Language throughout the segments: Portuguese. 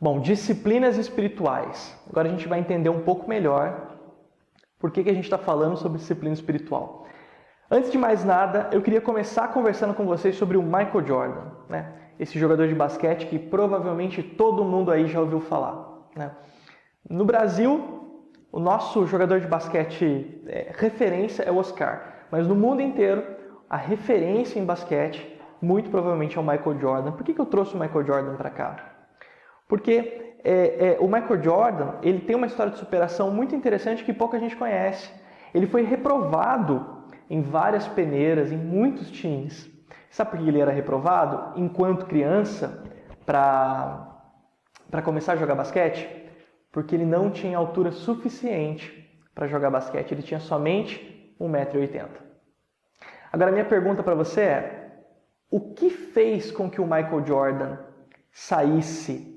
Bom, disciplinas espirituais. Agora a gente vai entender um pouco melhor por que a gente está falando sobre disciplina espiritual. Antes de mais nada, eu queria começar conversando com vocês sobre o Michael Jordan, né? Esse jogador de basquete que provavelmente todo mundo aí já ouviu falar, né? No Brasil, o nosso jogador de basquete referência é o Oscar, mas no mundo inteiro, a referência em basquete muito provavelmente é o Michael Jordan. Por que eu trouxe o Michael Jordan para cá? Porque o Michael Jordan ele tem uma história de superação muito interessante que pouca gente conhece. Ele foi reprovado em várias peneiras, em muitos times. Sabe por que ele era reprovado enquanto criança para começar a jogar basquete? Porque ele não tinha altura suficiente para jogar basquete. Ele tinha somente 1,80 m. Agora, minha pergunta para você é: o que fez com que o Michael Jordan saísse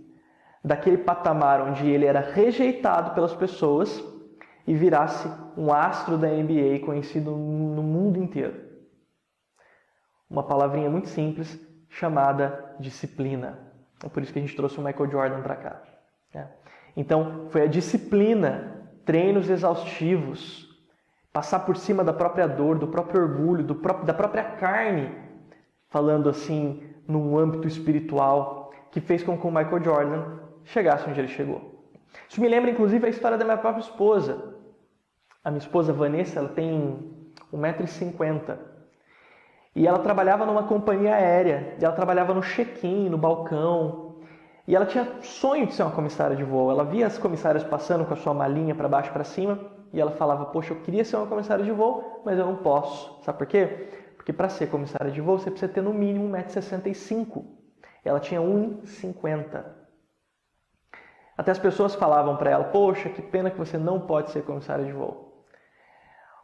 daquele patamar onde ele era rejeitado pelas pessoas e virasse um astro da NBA conhecido no mundo inteiro? Uma palavrinha muito simples chamada disciplina. É por isso que a gente trouxe o Michael Jordan para cá. Então, foi a disciplina, treinos exaustivos, passar por cima da própria dor, do próprio orgulho, da própria carne, falando assim, num âmbito espiritual, que fez com que o Michael Jordan chegasse onde ele chegou. Isso me lembra, inclusive, a história da minha própria esposa. A minha esposa, Vanessa, ela tem 1,50 m. E ela trabalhava numa companhia aérea. E ela trabalhava no check-in, no balcão. E ela tinha sonho de ser uma comissária de voo. Ela via as comissárias passando com a sua malinha para baixo e para cima. E ela falava, poxa, eu queria ser uma comissária de voo, mas eu não posso. Sabe por quê? Porque para ser comissária de voo, você precisa ter no mínimo 1,65 m. Ela tinha 1,50 m. Até as pessoas falavam para ela, poxa, que pena que você não pode ser comissária de voo.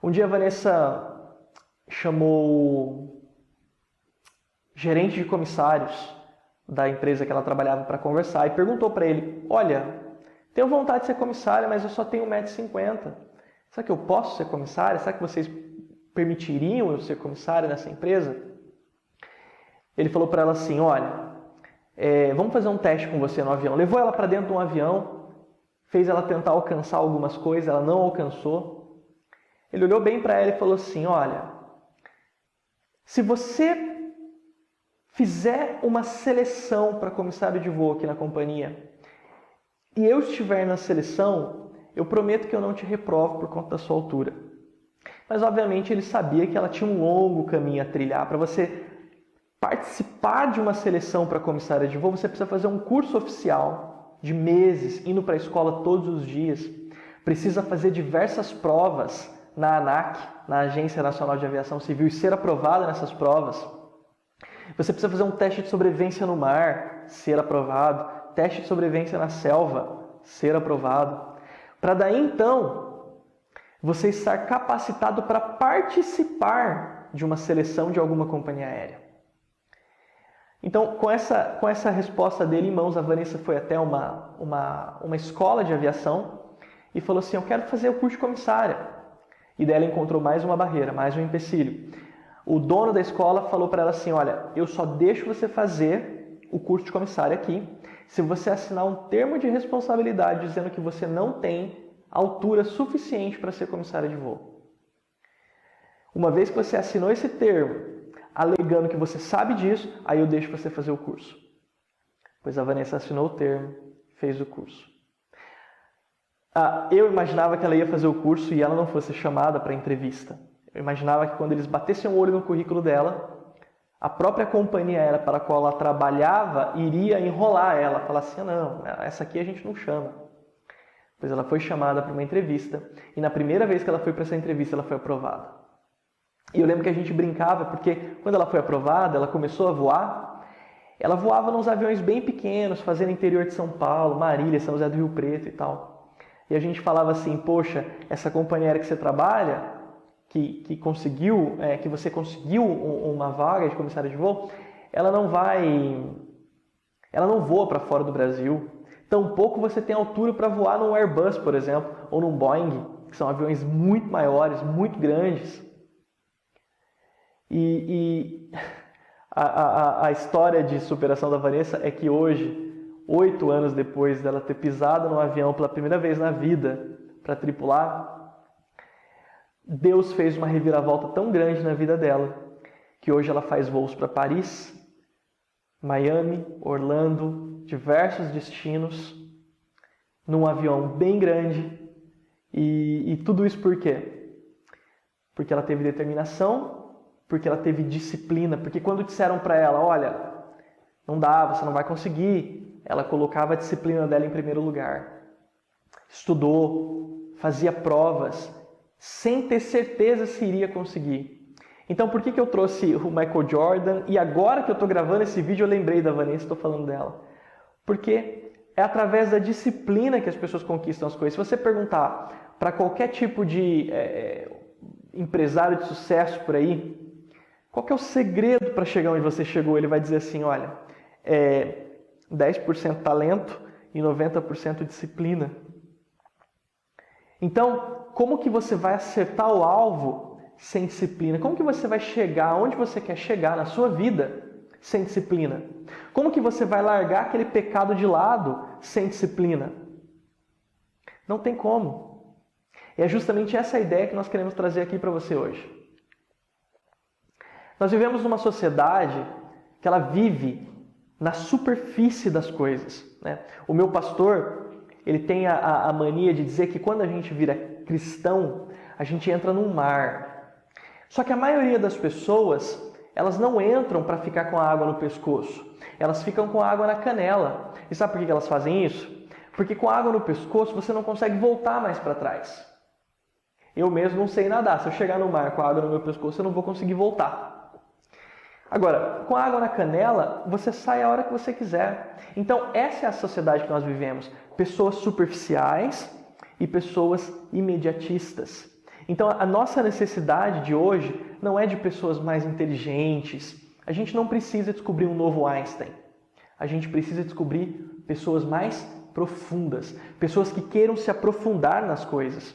Um dia a Vanessa chamou o gerente de comissários da empresa que ela trabalhava para conversar e perguntou para ele, olha, tenho vontade de ser comissária, mas eu só tenho 1,50 m. Será que eu posso ser comissária? Será que vocês permitiriam eu ser comissária nessa empresa? Ele falou para ela assim, olha, vamos fazer um teste com você no avião. Levou ela para dentro de um avião, fez ela tentar alcançar algumas coisas, ela não alcançou. Ele olhou bem para ela e falou assim, olha, se você fizer uma seleção para comissário de voo aqui na companhia e eu estiver na seleção, eu prometo que eu não te reprovo por conta da sua altura. Mas obviamente ele sabia que ela tinha um longo caminho a trilhar. Para você participar de uma seleção para comissária de voo, você precisa fazer um curso oficial de meses, indo para a escola todos os dias. Precisa fazer diversas provas na ANAC, na Agência Nacional de Aviação Civil, e ser aprovada nessas provas. Você precisa fazer um teste de sobrevivência no mar, ser aprovado. Teste de sobrevivência na selva, ser aprovado. Para daí então, você estar capacitado para participar de uma seleção de alguma companhia aérea. Então, com essa resposta dele em mãos, a Vanessa foi até uma escola de aviação e falou assim, eu quero fazer o curso de comissária. E daí ela encontrou mais uma barreira, mais um empecilho. O dono da escola falou para ela assim, olha, eu só deixo você fazer o curso de comissária aqui se você assinar um termo de responsabilidade dizendo que você não tem altura suficiente para ser comissária de voo. Uma vez que você assinou esse termo, alegando que você sabe disso, aí eu deixo você fazer o curso. Pois a Vanessa assinou o termo, fez o curso. Eu imaginava que ela ia fazer o curso e ela não fosse chamada para a entrevista. Eu imaginava que quando eles batessem o olho no currículo dela, a própria companhia aérea para a qual ela trabalhava iria enrolar ela, falar assim, não, essa aqui a gente não chama. Pois ela foi chamada para uma entrevista e na primeira vez que ela foi para essa entrevista, ela foi aprovada. E eu lembro que a gente brincava, porque quando ela foi aprovada, ela começou a voar, ela voava nos aviões bem pequenos, fazendo interior de São Paulo, Marília, São José do Rio Preto e tal. E a gente falava assim, poxa, essa companhia aérea que você trabalha, que você conseguiu uma vaga de comissária de voo, ela não voa para fora do Brasil. Tampouco você tem altura para voar num Airbus, por exemplo, ou num Boeing, que são aviões muito maiores, muito grandes. E a história de superação da Vanessa é que hoje 8 anos depois dela ter pisado no avião pela primeira vez na vida para tripular, Deus fez uma reviravolta tão grande na vida dela que hoje ela faz voos para Paris, Miami, Orlando, diversos destinos, num avião bem grande. E tudo isso por quê? Porque ela teve determinação, porque ela teve disciplina, porque quando disseram para ela, olha, não dá, você não vai conseguir, ela colocava a disciplina dela em primeiro lugar. Estudou, fazia provas, sem ter certeza se iria conseguir. Então por que eu trouxe o Michael Jordan? E agora que eu estou gravando esse vídeo eu lembrei da Vanessa e estou falando dela. Porque é através da disciplina que as pessoas conquistam as coisas. Se você perguntar para qualquer tipo de empresário de sucesso por aí, qual que é o segredo para chegar onde você chegou? Ele vai dizer assim, olha, 10% talento e 90% disciplina. Então, como que você vai acertar o alvo sem disciplina? Como que você vai chegar onde você quer chegar na sua vida sem disciplina? Como que você vai largar aquele pecado de lado sem disciplina? Não tem como. E é justamente essa ideia que nós queremos trazer aqui para você hoje. Nós vivemos numa sociedade que ela vive na superfície das coisas, né? O meu pastor, ele tem a mania de dizer que quando a gente vira cristão, a gente entra num mar. Só que a maioria das pessoas, elas não entram para ficar com a água no pescoço. Elas ficam com a água na canela. E sabe por que elas fazem isso? Porque com a água no pescoço você não consegue voltar mais para trás. Eu mesmo não sei nadar. Se eu chegar no mar com a água no meu pescoço, eu não vou conseguir voltar. Agora, com a água na canela, você sai a hora que você quiser. Então, essa é a sociedade que nós vivemos. Pessoas superficiais e pessoas imediatistas. Então, a nossa necessidade de hoje não é de pessoas mais inteligentes. A gente não precisa descobrir um novo Einstein. A gente precisa descobrir pessoas mais profundas. Pessoas que queiram se aprofundar nas coisas.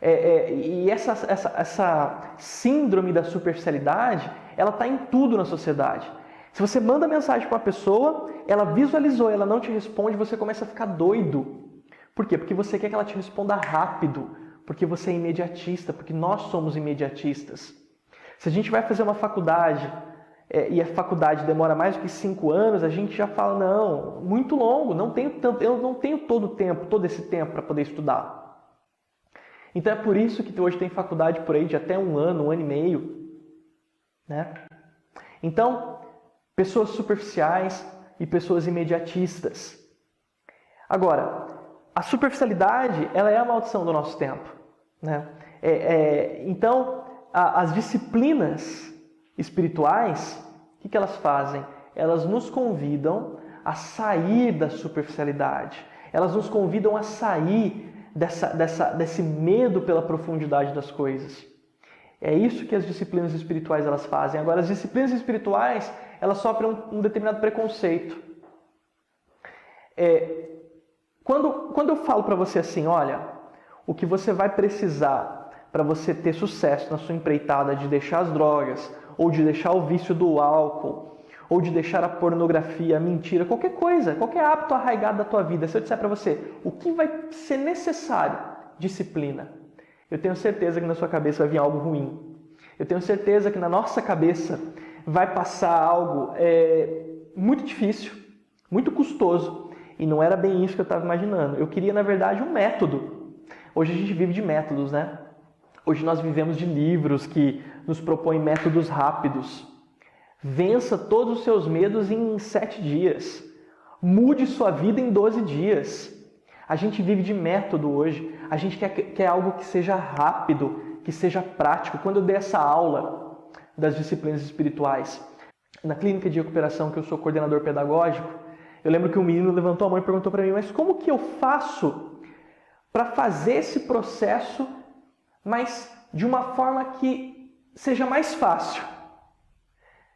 E essa síndrome da superficialidade, ela está em tudo na sociedade. Se você manda mensagem para uma pessoa, ela visualizou, ela não te responde, você começa a ficar doido. Por quê? Porque você quer que ela te responda rápido, porque você é imediatista, porque nós somos imediatistas. Se a gente vai fazer uma faculdade e a faculdade demora mais do que 5 anos, a gente já fala, não, muito longo, eu não tenho todo esse tempo para poder estudar. Então é por isso que hoje tem faculdade por aí de até 1 ano, 1 ano e meio. Né? Então, pessoas superficiais e pessoas imediatistas. Agora, a superficialidade, ela é a maldição do nosso tempo. Né? Então, as disciplinas espirituais, o que elas fazem? Elas nos convidam a sair da superficialidade. Elas nos convidam a sair desse medo pela profundidade das coisas. É isso que as disciplinas espirituais elas fazem. Agora, as disciplinas espirituais, elas sofrem um determinado preconceito. Quando eu falo para você assim, olha, o que você vai precisar para você ter sucesso na sua empreitada de deixar as drogas, ou de deixar o vício do álcool, ou de deixar a pornografia, a mentira, qualquer coisa, qualquer hábito arraigado da tua vida, se eu disser para você, o que vai ser necessário? Disciplina. Eu tenho certeza que na sua cabeça vai vir algo ruim. Eu tenho certeza que na nossa cabeça vai passar algo muito difícil, muito custoso. E não era bem isso que eu estava imaginando. Eu queria, na verdade, um método. Hoje a gente vive de métodos, né? Hoje nós vivemos de livros que nos propõem métodos rápidos. Vença todos os seus medos em 7 dias. Mude sua vida em 12 dias. A gente vive de método hoje. A gente quer algo que seja rápido, que seja prático. Quando eu dei essa aula das disciplinas espirituais, na clínica de recuperação que eu sou coordenador pedagógico, eu lembro que um menino levantou a mão e perguntou para mim, mas como que eu faço para fazer esse processo, mas de uma forma que seja mais fácil?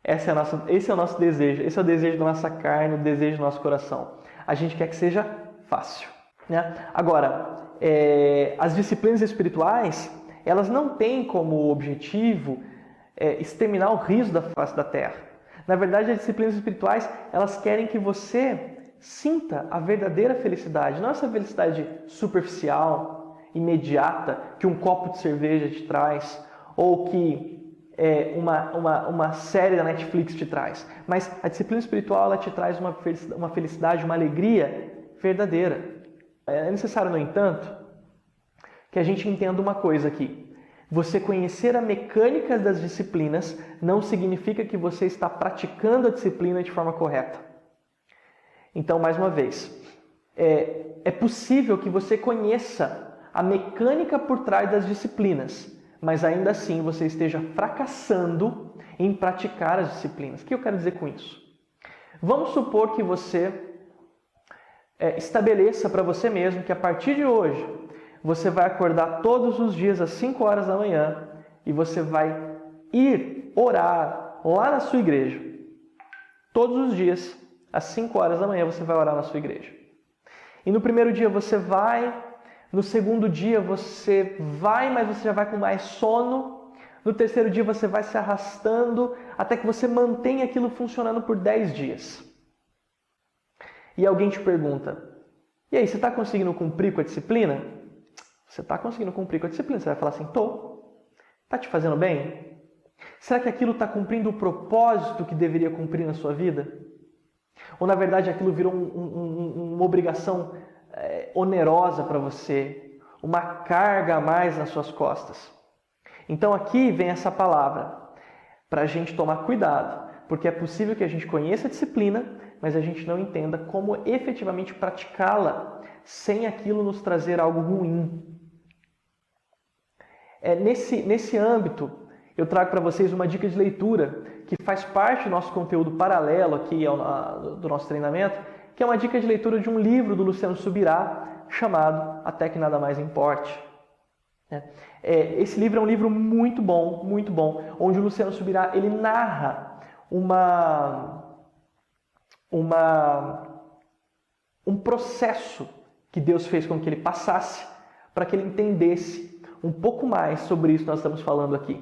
Esse é o nosso desejo, esse é o desejo da nossa carne, o desejo do nosso coração. A gente quer que seja fácil. Né? Agora, as disciplinas espirituais, elas não têm como objetivo exterminar o riso da face da terra. Na verdade, as disciplinas espirituais, elas querem que você sinta a verdadeira felicidade, não essa felicidade superficial, imediata, que um copo de cerveja te traz, ou que uma série da Netflix te traz. Mas a disciplina espiritual, ela te traz uma felicidade, uma alegria verdadeira. É necessário, no entanto, que a gente entenda uma coisa aqui. Você conhecer a mecânica das disciplinas não significa que você está praticando a disciplina de forma correta. Então, mais uma vez, é possível que você conheça a mecânica por trás das disciplinas, mas ainda assim você esteja fracassando em praticar as disciplinas. O que eu quero dizer com isso? Vamos supor que você estabeleça para você mesmo que a partir de hoje você vai acordar todos os dias às 5 horas da manhã e você vai ir orar lá na sua igreja. Todos os dias, às 5 horas da manhã, você vai orar na sua igreja. E no primeiro dia você vai... No segundo dia você vai, mas você já vai com mais sono. No terceiro dia você vai se arrastando até que você mantém aquilo funcionando por 10 dias. E alguém te pergunta, e aí, você está conseguindo cumprir com a disciplina? Você está conseguindo cumprir com a disciplina. Você vai falar assim, tô. Está te fazendo bem? Será que aquilo está cumprindo o propósito que deveria cumprir na sua vida? Ou na verdade aquilo virou uma obrigação onerosa para você, uma carga a mais nas suas costas? Então aqui vem essa palavra para a gente tomar cuidado, porque é possível que a gente conheça a disciplina, mas a gente não entenda como efetivamente praticá-la sem aquilo nos trazer algo ruim. Nesse âmbito, eu trago para vocês uma dica de leitura que faz parte do nosso conteúdo paralelo aqui do nosso treinamento, que é uma dica de leitura de um livro do Luciano Subirá, chamado Até que Nada Mais Importe. Esse livro é um livro muito bom, onde o Luciano Subirá ele narra um processo que Deus fez com que ele passasse para que ele entendesse um pouco mais sobre isso que nós estamos falando aqui.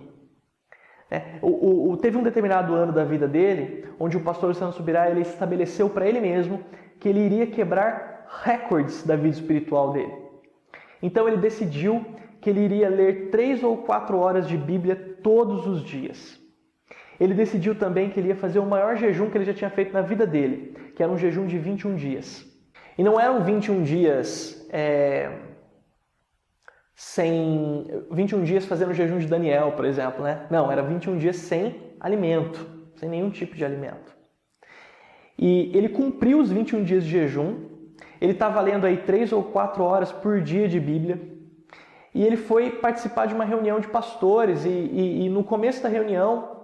Teve um determinado ano da vida dele, onde o pastor Luciano Subirá ele estabeleceu para ele mesmo que ele iria quebrar recordes da vida espiritual dele. Então ele decidiu que ele iria ler 3 ou 4 horas de Bíblia todos os dias. Ele decidiu também que ele ia fazer o maior jejum que ele já tinha feito na vida dele, que era um jejum de 21 dias. E não eram 21 dias 21 dias fazendo o jejum de Daniel, por exemplo, né? Não, era 21 dias sem alimento, sem nenhum tipo de alimento. E ele cumpriu os 21 dias de jejum, ele estava lendo aí 3 ou 4 horas por dia de Bíblia, e ele foi participar de uma reunião de pastores, e no começo da reunião,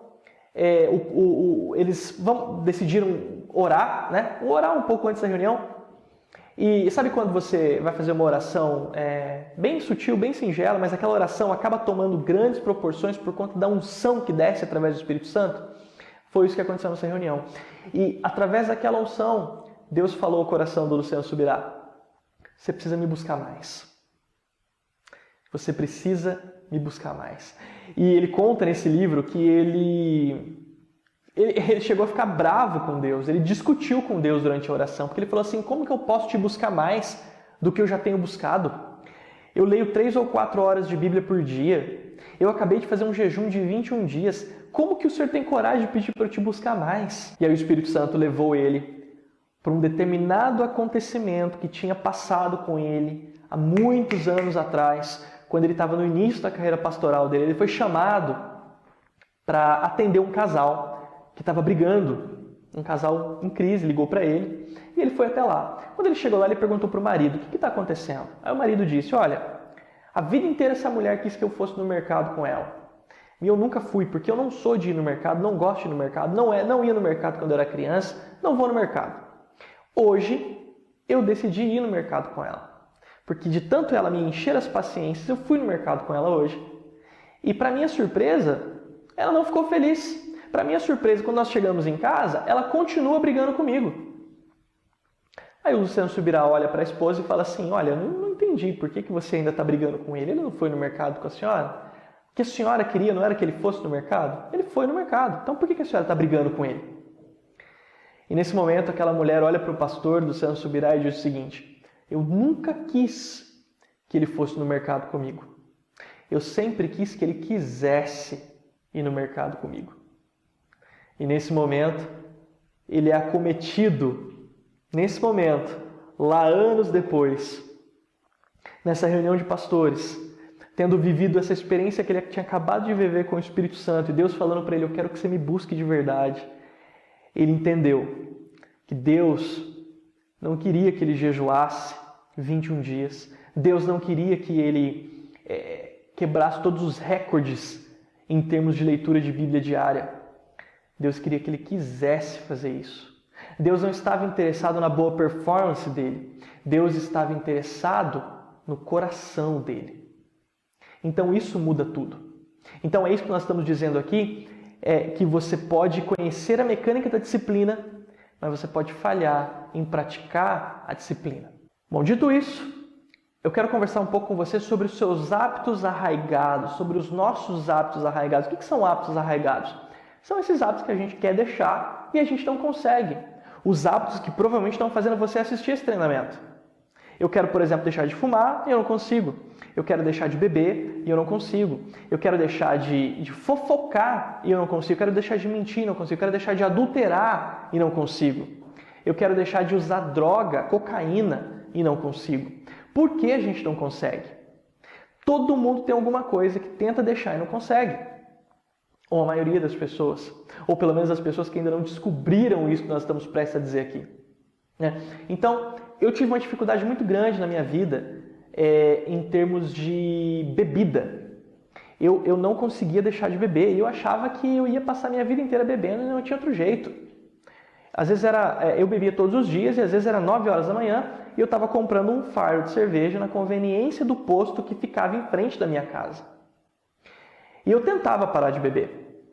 eles decidiram orar, né? Orar um pouco antes da reunião. E sabe quando você vai fazer uma oração bem sutil, bem singela, mas aquela oração acaba tomando grandes proporções por conta da unção que desce através do Espírito Santo? Foi isso que aconteceu nessa reunião. E através daquela unção, Deus falou ao coração do Luciano Subirá: você precisa me buscar mais. Você precisa me buscar mais. E ele conta nesse livro que ele chegou a ficar bravo com Deus, ele discutiu com Deus durante a oração, porque ele falou assim: como que eu posso te buscar mais do que eu já tenho buscado? Eu leio 3 ou 4 horas de Bíblia por dia, eu acabei de fazer um jejum de 21 dias, como que o Senhor tem coragem de pedir para eu te buscar mais? E aí o Espírito Santo levou ele para um determinado acontecimento que tinha passado com ele há muitos anos atrás, quando ele estava no início da carreira pastoral dele. Ele foi chamado para atender um casal que estava brigando, um casal em crise, ligou para ele e ele foi até lá. Quando ele chegou lá, ele perguntou para o marido: o que está acontecendo? Aí o marido disse: olha, a vida inteira essa mulher quis que eu fosse no mercado com ela. E eu nunca fui, porque eu não sou de ir no mercado, não gosto de ir no mercado, não ia no mercado quando eu era criança, não vou no mercado. Hoje, eu decidi ir no mercado com ela. Porque de tanto ela me encher as paciências, eu fui no mercado com ela hoje. E para minha surpresa, ela não ficou feliz. Para minha surpresa, quando nós chegamos em casa, ela continua brigando comigo. Aí o Luciano Subirá olha para a esposa e fala assim: olha, eu não entendi por que você ainda está brigando com ele. Ele não foi no mercado com a senhora? O que a senhora queria não era que ele fosse no mercado? Ele foi no mercado. Então por que a senhora está brigando com ele? E nesse momento aquela mulher olha para o pastor Luciano Subirá e diz o seguinte: eu nunca quis que ele fosse no mercado comigo. Eu sempre quis que ele quisesse ir no mercado comigo. E nesse momento, ele é acometido, nesse momento, lá anos depois, nessa reunião de pastores, tendo vivido essa experiência que ele tinha acabado de viver com o Espírito Santo, e Deus falando para ele: eu quero que você me busque de verdade. Ele entendeu que Deus não queria que ele jejuasse 21 dias. Deus não queria que ele quebrasse todos os recordes em termos de leitura de Bíblia diária. Deus queria que ele quisesse fazer isso. Deus não estava interessado na boa performance dele. Deus estava interessado no coração dele. Então isso muda tudo. Então é isso que nós estamos dizendo aqui, que você pode conhecer a mecânica da disciplina, mas você pode falhar em praticar a disciplina. Bom, dito isso, eu quero conversar um pouco com você sobre os seus hábitos arraigados, sobre os nossos hábitos arraigados. O que são hábitos arraigados? São esses hábitos que a gente quer deixar e a gente não consegue. Os hábitos que provavelmente estão fazendo você assistir esse treinamento. Eu quero, por exemplo, deixar de fumar e eu não consigo. Eu quero deixar de beber e eu não consigo. Eu quero deixar de fofocar e eu não consigo. Eu quero deixar de mentir e não consigo. Eu quero deixar de adulterar e não consigo. Eu quero deixar de usar droga, cocaína e não consigo. Por que a gente não consegue? Todo mundo tem alguma coisa que tenta deixar e não consegue. Ou a maioria das pessoas. Ou pelo menos as pessoas que ainda não descobriram isso que nós estamos prestes a dizer aqui. Então, eu tive uma dificuldade muito grande na minha vida em termos de bebida. Eu não conseguia deixar de beber e eu achava que eu ia passar minha vida inteira bebendo e não tinha outro jeito. Às vezes eu bebia todos os dias e às vezes era 9 horas da manhã e eu estava comprando um fardo de cerveja na conveniência do posto que ficava em frente da minha casa. E eu tentava parar de beber.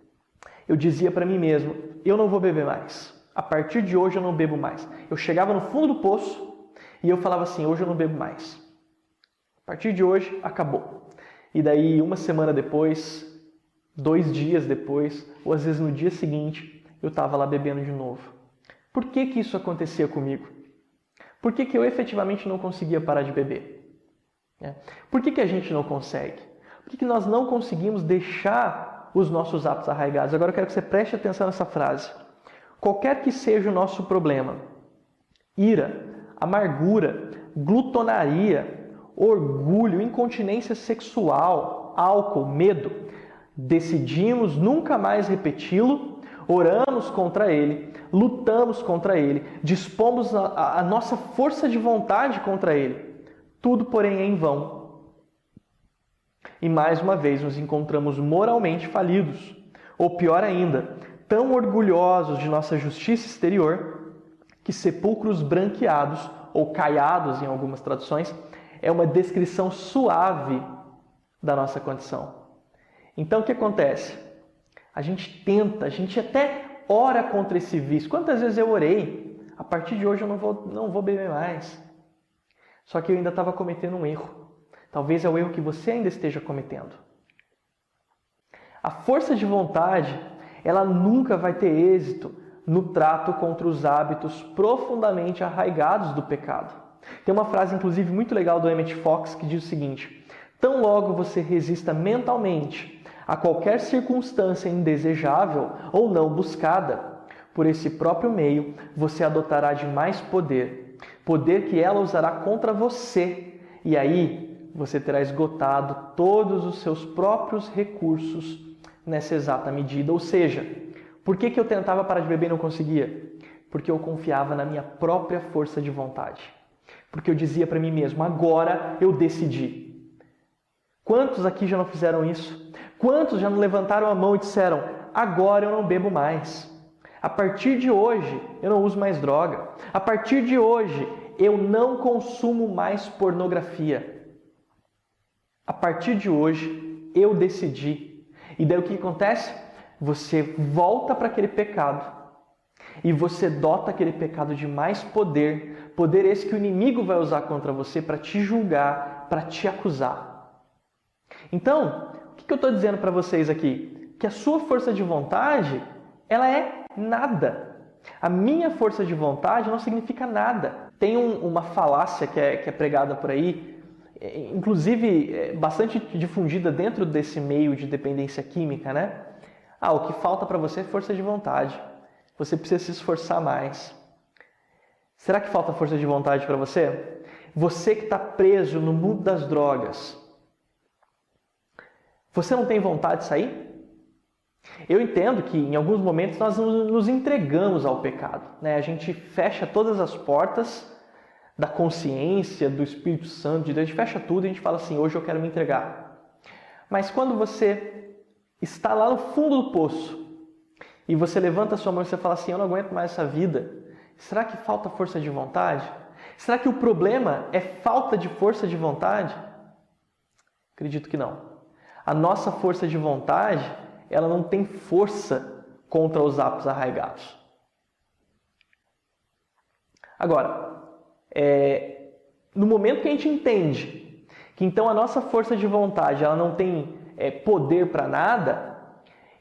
Eu dizia para mim mesmo: eu não vou beber mais. A partir de hoje eu não bebo mais. Eu chegava no fundo do poço e eu falava assim: hoje eu não bebo mais. A partir de hoje, acabou. E daí, uma semana depois, 2 dias depois, ou às vezes no dia seguinte, eu estava lá bebendo de novo. Por que isso acontecia comigo? Por que eu efetivamente não conseguia parar de beber? Por que a gente não consegue? Por que nós não conseguimos deixar os nossos hábitos arraigados? Agora eu quero que você preste atenção nessa frase. Qualquer que seja o nosso problema, ira, amargura, glutonaria, orgulho, incontinência sexual, álcool, medo, decidimos nunca mais repeti-lo, oramos contra ele, lutamos contra ele, dispomos a nossa força de vontade contra ele. Tudo, porém, é em vão. E mais uma vez nos encontramos moralmente falidos, ou pior ainda, tão orgulhosos de nossa justiça exterior, que sepulcros branqueados, ou caiados em algumas traduções, é uma descrição suave da nossa condição. Então o que acontece? A gente tenta, a gente até ora contra esse vício. Quantas vezes eu orei? A partir de hoje eu não vou beber mais. Só que eu ainda estava cometendo um erro. Talvez é o erro que você ainda esteja cometendo. A força de vontade, ela nunca vai ter êxito no trato contra os hábitos profundamente arraigados do pecado. Tem uma frase, inclusive, muito legal do Emmett Fox que diz o seguinte: tão logo você resista mentalmente a qualquer circunstância indesejável ou não buscada, por esse próprio meio você adotará de mais poder, poder que ela usará contra você, e aí você terá esgotado todos os seus próprios recursos nessa exata medida. Ou seja, por que eu tentava parar de beber e não conseguia? Porque eu confiava na minha própria força de vontade. Porque eu dizia para mim mesmo: agora eu decidi. Quantos aqui já não fizeram isso? Quantos já não levantaram a mão e disseram: agora eu não bebo mais. A partir de hoje eu não uso mais droga. A partir de hoje eu não consumo mais pornografia. A partir de hoje eu decidi. E daí o que acontece? Você volta para aquele pecado e você dota aquele pecado de mais poder, poder esse que o inimigo vai usar contra você para te julgar, para te acusar. Então, o que eu estou dizendo para vocês aqui? Que a sua força de vontade, ela é nada. A minha força de vontade não significa nada. Tem uma falácia que é pregada por aí, inclusive bastante difundida dentro desse meio de dependência química, né? O que falta para você é força de vontade. Você precisa se esforçar mais. Será que falta força de vontade para você? Você que está preso no mundo das drogas, você não tem vontade de sair? Eu entendo que em alguns momentos nós nos entregamos ao pecado, né? A gente fecha todas as portas da consciência, do Espírito Santo, de Deus, a gente fecha tudo e a gente fala assim, hoje eu quero me entregar. Mas quando você está lá no fundo do poço e você levanta a sua mão e você fala assim, eu não aguento mais essa vida, será que falta força de vontade? Será que o problema é falta de força de vontade? Acredito que não. A nossa força de vontade, ela não tem força contra os hábitos arraigados. Agora, no momento que a gente entende que então a nossa força de vontade ela não tem poder para nada,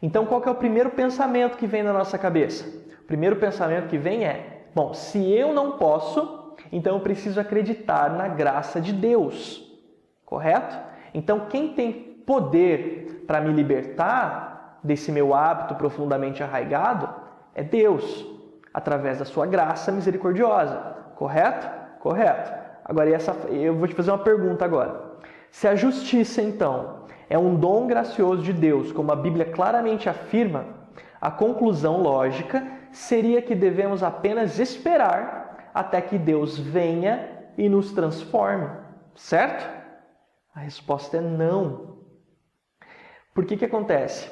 então qual que é o primeiro pensamento que vem na nossa cabeça? O primeiro pensamento que vem é, bom, se eu não posso, então eu preciso acreditar na graça de Deus, correto? Então quem tem poder para me libertar desse meu hábito profundamente arraigado é Deus, através da sua graça misericordiosa, correto? Correto. Agora, eu vou te fazer uma pergunta agora. Se a justiça, então, é um dom gracioso de Deus, como a Bíblia claramente afirma, a conclusão lógica seria que devemos apenas esperar até que Deus venha e nos transforme, certo? A resposta é não. Por que acontece?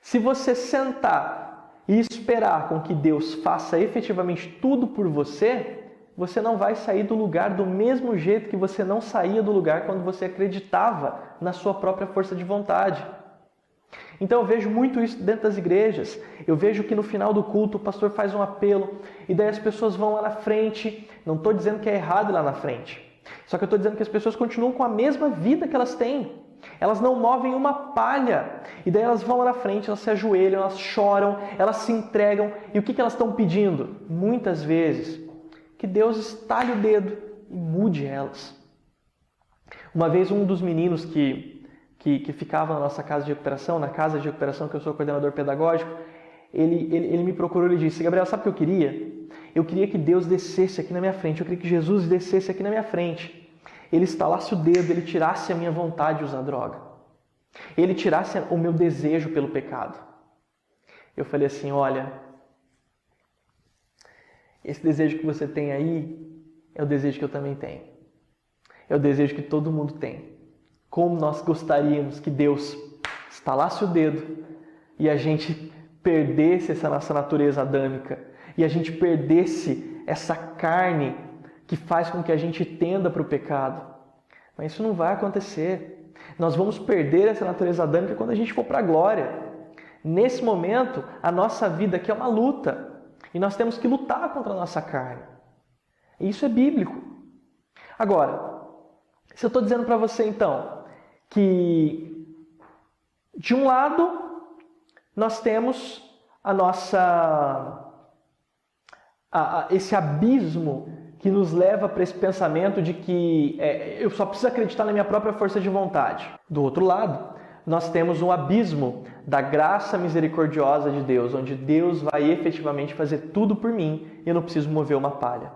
Se você sentar e esperar com que Deus faça efetivamente tudo por você, você não vai sair do lugar do mesmo jeito que você não saía do lugar quando você acreditava na sua própria força de vontade. Então eu vejo muito isso dentro das igrejas. Eu vejo que no final do culto o pastor faz um apelo e daí as pessoas vão lá na frente. Não estou dizendo que é errado ir lá na frente. Só que eu estou dizendo que as pessoas continuam com a mesma vida que elas têm. Elas não movem uma palha. E daí elas vão lá na frente, elas se ajoelham, elas choram, elas se entregam. E o que elas estão pedindo? Muitas vezes, que Deus estale o dedo e mude elas. Uma vez um dos meninos que ficava na nossa casa de recuperação, na casa de recuperação que eu sou coordenador pedagógico, ele me procurou e disse, Gabriel, sabe o que eu queria? Eu queria que Deus descesse aqui na minha frente, eu queria que Jesus descesse aqui na minha frente. Ele estalasse o dedo, ele tirasse a minha vontade de usar droga. Ele tirasse o meu desejo pelo pecado. Eu falei assim, olha, esse desejo que você tem aí é o desejo que eu também tenho. É o desejo que todo mundo tem. Como nós gostaríamos que Deus estalasse o dedo e a gente perdesse essa nossa natureza adâmica e a gente perdesse essa carne que faz com que a gente tenda para o pecado. Mas isso não vai acontecer. Nós vamos perder essa natureza adâmica quando a gente for para a glória. Nesse momento, a nossa vida aqui é uma luta. E nós temos que lutar contra a nossa carne. E isso é bíblico. Agora, se eu estou dizendo para você então, que de um lado, nós temos esse abismo que nos leva para esse pensamento de que eu só preciso acreditar na minha própria força de vontade. Do outro lado, nós temos um abismo da graça misericordiosa de Deus, onde Deus vai efetivamente fazer tudo por mim e eu não preciso mover uma palha.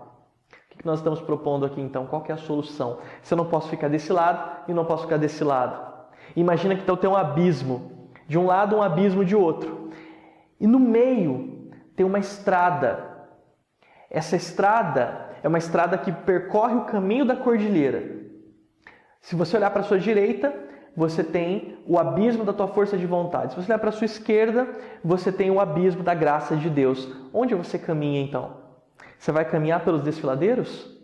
O que nós estamos propondo aqui então? Qual que é a solução? Se eu não posso ficar desse lado e não posso ficar desse lado. Imagina que então tem um abismo. De um lado, um abismo de outro. E no meio tem uma estrada. Essa estrada é uma estrada que percorre o caminho da cordilheira. Se você olhar para a sua direita, você tem o abismo da tua força de vontade. Se você olhar para a sua esquerda, você tem o abismo da graça de Deus. Onde você caminha então? Você vai caminhar pelos desfiladeiros?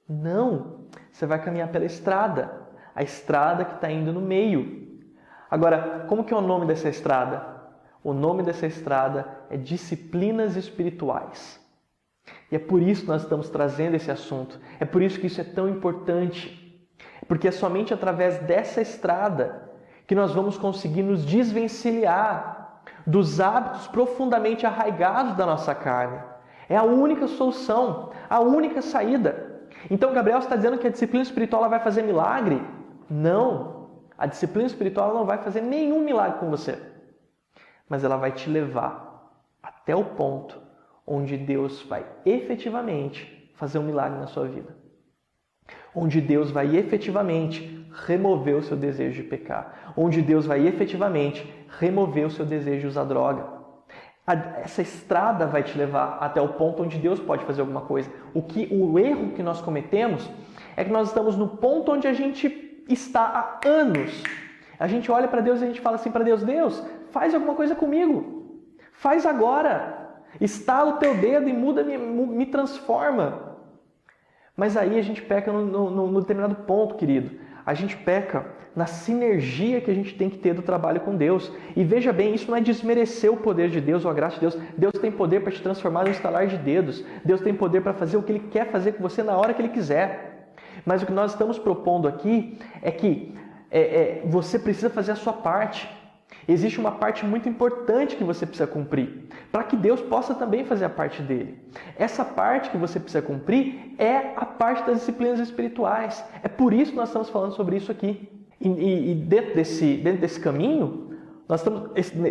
Não. Você vai caminhar pela estrada. A estrada que está indo no meio. Agora, como que é o nome dessa estrada? O nome dessa estrada é disciplinas espirituais. E é por isso que nós estamos trazendo esse assunto. É por isso que isso é tão importante. Porque é somente através dessa estrada que nós vamos conseguir nos desvencilhar dos hábitos profundamente arraigados da nossa carne. É a única solução, a única saída. Então, Gabriel está dizendo que a disciplina espiritual ela vai fazer milagre? Não. A disciplina espiritual ela não vai fazer nenhum milagre com você. Mas ela vai te levar até o ponto onde Deus vai efetivamente fazer um milagre na sua vida. Onde Deus vai efetivamente remover o seu desejo de pecar. Onde Deus vai efetivamente remover o seu desejo de usar droga. Essa estrada vai te levar até o ponto onde Deus pode fazer alguma coisa. O erro que nós cometemos é que nós estamos no ponto onde a gente está há anos. A gente olha para Deus e a gente fala assim para Deus, Deus, faz alguma coisa comigo. Faz agora. Estala o teu dedo e muda, me transforma. Mas aí a gente peca no determinado ponto, querido. A gente peca na sinergia que a gente tem que ter do trabalho com Deus. E veja bem, isso não é desmerecer o poder de Deus ou a graça de Deus. Deus tem poder para te transformar num estalar de dedos. Deus tem poder para fazer o que Ele quer fazer com você na hora que Ele quiser. Mas o que nós estamos propondo aqui é que você precisa fazer a sua parte. Existe uma parte muito importante que você precisa cumprir, para que Deus possa também fazer a parte dele. Essa parte que você precisa cumprir é a parte das disciplinas espirituais. É por isso que nós estamos falando sobre isso aqui. E dentro desse caminho,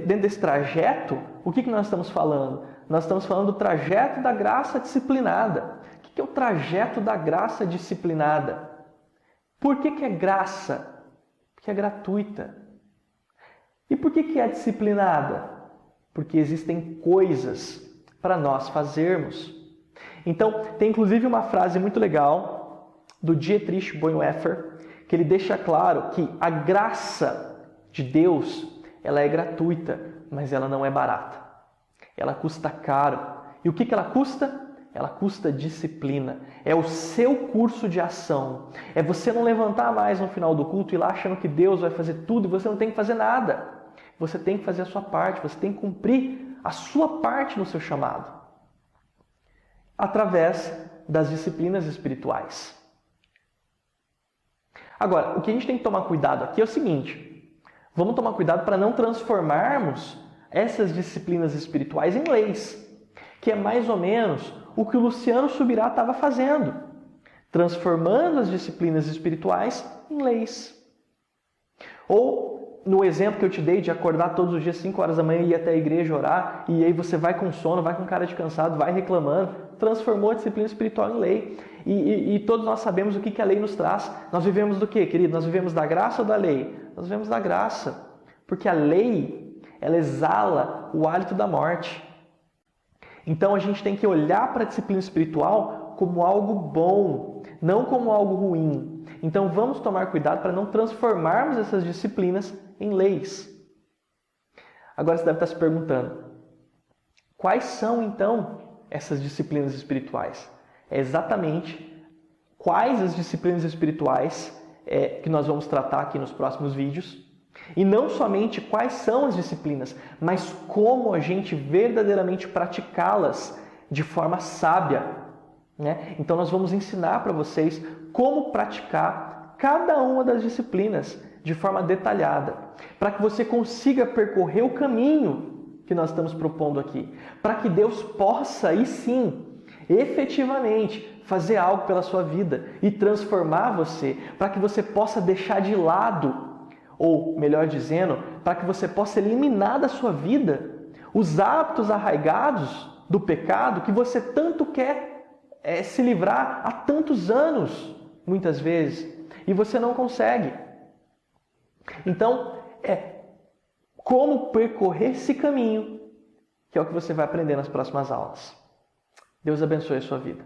dentro desse trajeto, o que nós estamos falando? Nós estamos falando do trajeto da graça disciplinada. O que é o trajeto da graça disciplinada? Por que é graça? Porque é gratuita. E por que é disciplinada? Porque existem coisas para nós fazermos. Então, tem inclusive uma frase muito legal do Dietrich Bonhoeffer, que ele deixa claro que a graça de Deus, ela é gratuita, mas ela não é barata. Ela custa caro. E o que ela custa? Ela custa disciplina. É o seu curso de ação. É você não levantar mais no final do culto e ir lá achando que Deus vai fazer tudo e você não tem que fazer nada. Você tem que fazer a sua parte, você tem que cumprir a sua parte no seu chamado. Através das disciplinas espirituais. Agora, o que a gente tem que tomar cuidado aqui é o seguinte. Vamos tomar cuidado para não transformarmos essas disciplinas espirituais em leis. Que é mais ou menos o que o Luciano Subirá estava fazendo. Transformando as disciplinas espirituais em leis. Ou no exemplo que eu te dei de acordar todos os dias 5 horas da manhã e ir até a igreja orar, e aí você vai com sono, vai com cara de cansado, vai reclamando, transformou a disciplina espiritual em lei. E todos nós sabemos o que a lei nos traz. Nós vivemos do quê, querido? Nós vivemos da graça ou da lei? Nós vivemos da graça. Porque a lei, ela exala o hálito da morte. Então a gente tem que olhar para a disciplina espiritual como algo bom, não como algo ruim. Então vamos tomar cuidado para não transformarmos essas disciplinas em leis. Agora você deve estar se perguntando, quais são então essas disciplinas espirituais? É exatamente quais as disciplinas espirituais que nós vamos tratar aqui nos próximos vídeos. E não somente quais são as disciplinas, mas como a gente verdadeiramente praticá-las de forma sábia. Né? Então nós vamos ensinar para vocês como praticar cada uma das disciplinas de forma detalhada, para que você consiga percorrer o caminho que nós estamos propondo aqui, para que Deus possa, aí sim, efetivamente fazer algo pela sua vida e transformar você, para que você possa deixar de lado, ou melhor dizendo, para que você possa eliminar da sua vida os hábitos arraigados do pecado que você tanto quer se livrar há tantos anos, muitas vezes, e você não consegue. Então, como percorrer esse caminho, que é o que você vai aprender nas próximas aulas. Deus abençoe a sua vida.